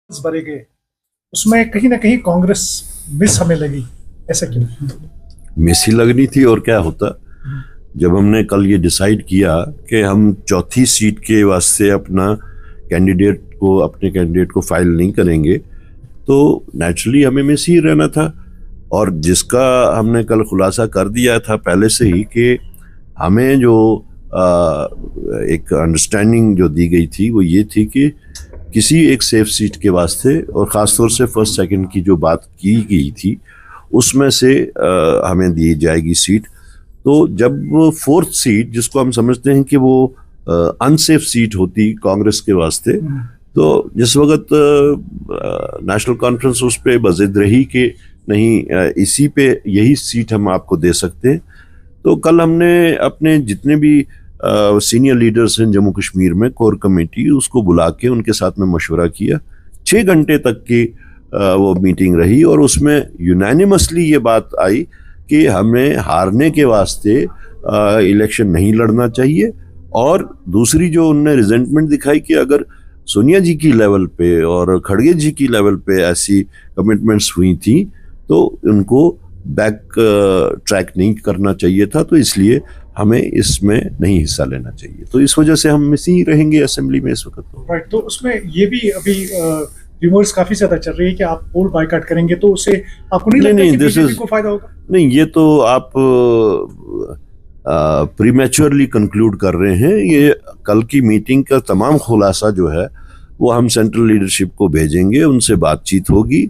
भरे गए, उसमें कहीं ना कहीं कांग्रेस मिस हमें लगी। ऐसा क्यों? मिस ही लगनी थी और क्या होता। जब हमने कल ये डिसाइड किया कि हम चौथी सीट के वास्ते अपने कैंडिडेट को फाइल नहीं करेंगे, तो नेचुरली हमें मिस ही रहना था। और जिसका हमने कल खुलासा कर दिया था पहले से ही कि हमें जो एक अंडरस्टैंडिंग जो दी गई थी वो ये थी कि किसी एक सेफ सीट के वास्ते, और ख़ासतौर से फर्स्ट सेकंड की जो बात की गई थी उसमें से हमें दी जाएगी सीट। तो जब वो फोर्थ सीट, जिसको हम समझते हैं कि वो अनसेफ सीट होती कांग्रेस के वास्ते, तो जिस वक्त नेशनल कॉन्फ्रेंस उस पर बज़िद रही कि नहीं, इसी पे यही सीट हम आपको दे सकते हैं, तो कल हमने अपने जितने भी सीनियर लीडर्स हैं जम्मू कश्मीर में, कोर कमेटी, उसको बुला के उनके साथ में मशवरा किया। 6 घंटे तक की वो मीटिंग रही और उसमें यूनानिमसली ये बात आई कि हमें हारने के वास्ते इलेक्शन नहीं लड़ना चाहिए। और दूसरी जो उनने रिजेंटमेंट दिखाई कि अगर सोनिया जी की लेवल पे और खड़गे जी की लेवल पे ऐसी कमिटमेंट्स हुई थी तो उनको बैक ट्रैक नहीं करना चाहिए था, तो इसलिए हमें इसमें नहीं हिस्सा लेना चाहिए। तो इस वजह से हम मिस ही रहेंगे असेंबली में इस वक्त। राइट, तो उसमें ये भी अभी रिमोर्स काफी ज्यादा चल रही है कि आप पोल बायकॉट करेंगे, तो उससे आपको नहीं लगता कि बीजेपी को फायदा होगा? नहीं, ये तो आप प्रीमेच्योरली कंक्लूड कर रहे हैं। ये कल की मीटिंग का तमाम खुलासा जो है वो हम सेंट्रल लीडरशिप को भेजेंगे, उनसे बातचीत होगी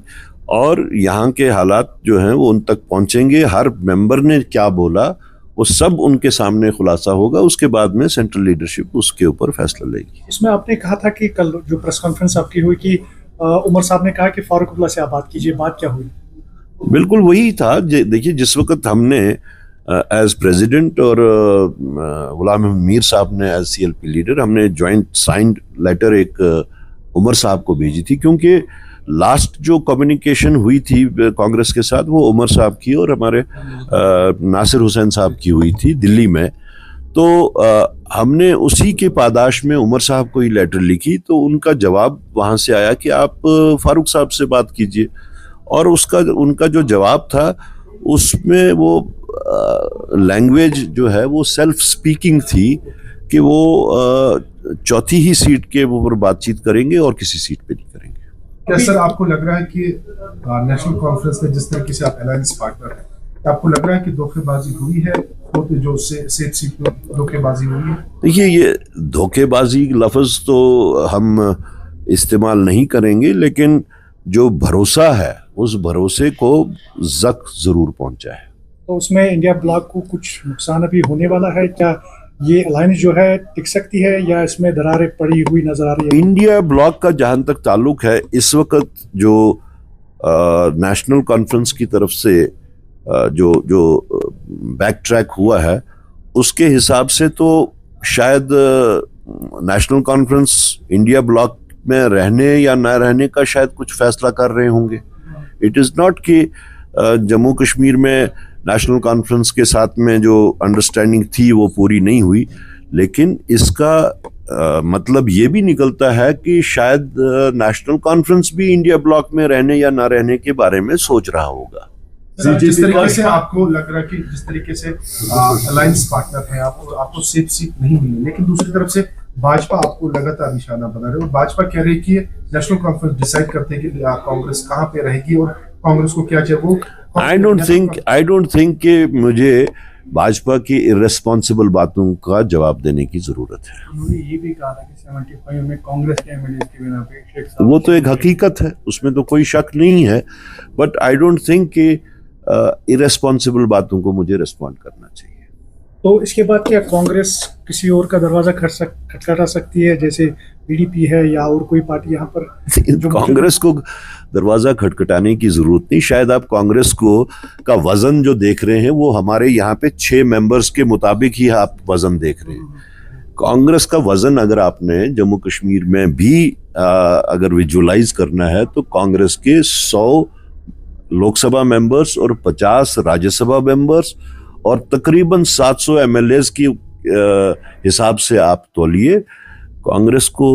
और यहाँ के हालात जो हैं वो उन तक पहुँचेंगे। हर मेंबर ने क्या बोला वो सब उनके सामने खुलासा होगा, उसके बाद में सेंट्रल लीडरशिप उसके ऊपर फैसला लेगी। इसमें आपने कहा था कि कल जो प्रेस कॉन्फ्रेंस आपकी हुई कि उमर साहब ने कहा कि फारूक अब्दुल्ला से आप बात कीजिए, बात क्या हुई? बिल्कुल वही था। देखिए, जिस वक्त हमने एज प्रेसिडेंट और गुलाम अहमद मीर साहब ने एज सीएलपी लीडर, हमने जॉइंट साइंड लेटर एक उमर साहब को भेजी थी, क्योंकि लास्ट जो कम्युनिकेशन हुई थी कांग्रेस के साथ वो उमर साहब की और हमारे नासिर हुसैन साहब की हुई थी दिल्ली में। तो हमने उसी के पादाश में उमर साहब को ही लेटर लिखी, तो उनका जवाब वहाँ से आया कि आप फारूक साहब से बात कीजिए। और उनका जो जवाब था उसमें वो लैंग्वेज जो है वो सेल्फ स्पीकिंग थी कि वो चौथी ही सीट के ऊपर बातचीत करेंगे और किसी सीट पे नहीं करेंगे। क्या सर आपको लग रहा है कि नेशनल कॉन्फ्रेंस में जिस तरीके से आप अलायंस पार्टनर हैं, आपको लग रहा है कि धोखेबाजी हुई है, तो जो सेफ सीट पे धोखेबाजी हुई है? देखिए, ये धोखेबाजी लफ्ज़ तो हम इस्तेमाल नहीं करेंगे, लेकिन जो भरोसा है उस भरोसे को ज़रूर पहुंचा है। तो उसमें इंडिया ब्लॉक को कुछ नुकसान अभी होने वाला है क्या? ये अलायंस जो है टिक सकती है या इसमें दरारें पड़ी हुई नजर आ रही है? इंडिया ब्लॉक का जहां तक ताल्लुक है, इस वक्त जो नेशनल कॉन्फ्रेंस की तरफ से जो बैक ट्रैक हुआ है उसके हिसाब से तो शायद नेशनल कॉन्फ्रेंस इंडिया ब्लॉक में रहने या ना रहने का शायद कुछ फैसला कर रहे होंगे। इट इज़ नॉट कि जम्मू कश्मीर में नेशनल कॉन्फ्रेंस के साथ में जो अंडरस्टैंडिंग थी वो पूरी नहीं हुई, लेकिन इसका मतलब ये भी निकलता है कि शायद नेशनल कॉन्फ्रेंस भी इंडिया ब्लॉक में रहने या ना रहने के बारे में सोच रहा होगा। जिस तरीके से आपको लग रहा है कि जिस तरीके से अलायंस पार्टनर है, आपको सेफ सीट नहीं मिली, लेकिन दूसरी तरफ से भाजपा आपको लगातार निशाना बना रहे हो। भाजपा कह रही है कि नेशनल कॉन्फ्रेंस डिसाइड करते हैं कि कांग्रेस कहाँ पे रहेगी और कांग्रेस को क्या चाहिए। वो आई डोंट थिंक कि मुझे भाजपा की इर्रेस्पॉन्सिबल बातों का जवाब देने की जरूरत है। उन्होंने ये भी कहा था कि 75 में कांग्रेस के एमएलए के बिना पे वो तो एक हकीकत है, उसमें तो कोई शक नहीं है, बट आई डोंट थिंक कि इर्रेस्पॉन्सिबल बातों को मुझे रिस्पॉन्ड करना चाहिए। तो इसके बाद क्या कांग्रेस किसी और का दरवाजा खटखटा सकती है, जैसे पीडीपी है या और कोई पार्टी यहाँ पर? कांग्रेस को दरवाजा खटखटाने की जरूरत नहीं। शायद आप कांग्रेस को का वजन जो देख रहे हैं वो हमारे यहाँ पे 6 मेंबर्स के मुताबिक ही आप वजन देख रहे हैं। कांग्रेस का वजन अगर आपने जम्मू कश्मीर में भी अगर विजुअलाइज करना है तो कांग्रेस के 100 लोकसभा मेंबर्स और 50 राज्यसभा मेंबर्स और तकरीबन 700 एमएलएज की हिसाब से आप तोलिए, कांग्रेस को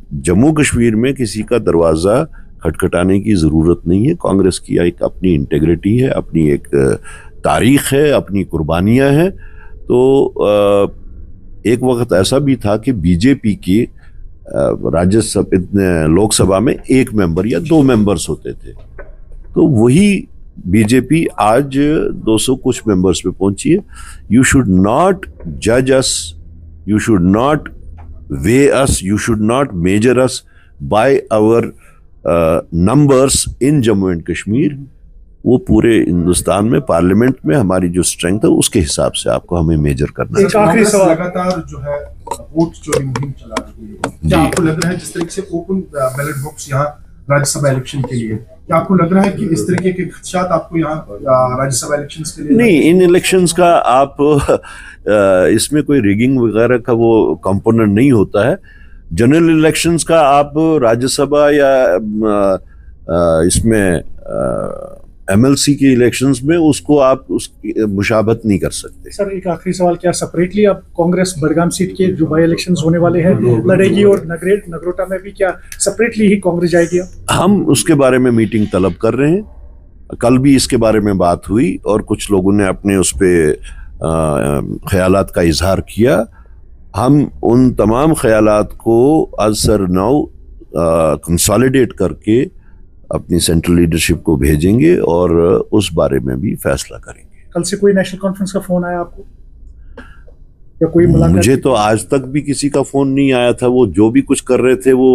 जम्मू कश्मीर में किसी का दरवाज़ा खटखटाने की ज़रूरत नहीं है। कांग्रेस की एक अपनी इंटेग्रिटी है, अपनी एक तारीख़ है, अपनी कुर्बानियाँ हैं। तो एक वक्त ऐसा भी था कि बीजेपी की राज्यसभा लोकसभा में 1 मेंबर या 2 मेंबर्स होते थे, तो वही बीजेपी आज 200 कुछ मेंबर्स पे पहुंची है। यू शुड नॉट जज us, you should not weigh us, you should not measure us by our numbers in Jammu and Kashmir। वो पूरे हिंदुस्तान में पार्लियामेंट में हमारी जो स्ट्रेंथ है उसके हिसाब से आपको हमें मेजर करना है। एक आखिरी सवाल, लगातार जो है वोट चोरी मुहिम चला रही है, क्या आपको लग रहा है जिस तरीके से ओपन बैलेट बॉक्स यहाँ राज्यसभा इलेक्शन के लिए, क्या आपको लग रहा है कि इस तरीके के खदशात आपको यहाँ राज्यसभा इलेक्शंस के लिए? नहीं, इन इलेक्शंस का आप इसमें कोई रिगिंग वगैरह का वो कंपोनेंट नहीं होता है। जनरल इलेक्शंस का आप राज्यसभा या इसमें एमएलसी के इलेक्शंस में उसको आप उसकी मुशाबहत नहीं कर सकते। सर एक आखिरी सवाल, क्या सेपरेटली अब कांग्रेस बडगाम सीट के जो बाई इलेक्शंस होने वाले हैं लड़ेगी, और नगरोटा में भी क्या सेपरेटली ही कांग्रेस जाएगी? हम उसके बारे में मीटिंग तलब कर रहे हैं। कल भी इसके बारे में बात हुई और कुछ लोगों ने अपने उस पर ख्यालात का इजहार किया। हम उन तमाम ख्यालात को आज सर नौ कंसोलिडेट करके अपनी सेंट्रल लीडरशिप को भेजेंगे और उस बारे में भी फैसला करेंगे। कल से कोई नेशनल कॉन्फ्रेंस का फोन आया आपको या कोई मुलाकात? मुझे तो आज तक भी किसी का फोन नहीं आया था। वो जो भी कुछ कर रहे थे वो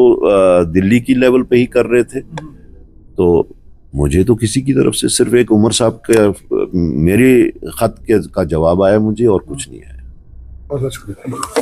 दिल्ली की लेवल पे ही कर रहे थे। तो मुझे तो किसी की तरफ से सिर्फ एक उमर साहब का मेरे खत का जवाब आया मुझे, और कुछ नहीं आया। बहुत शुक्रिया।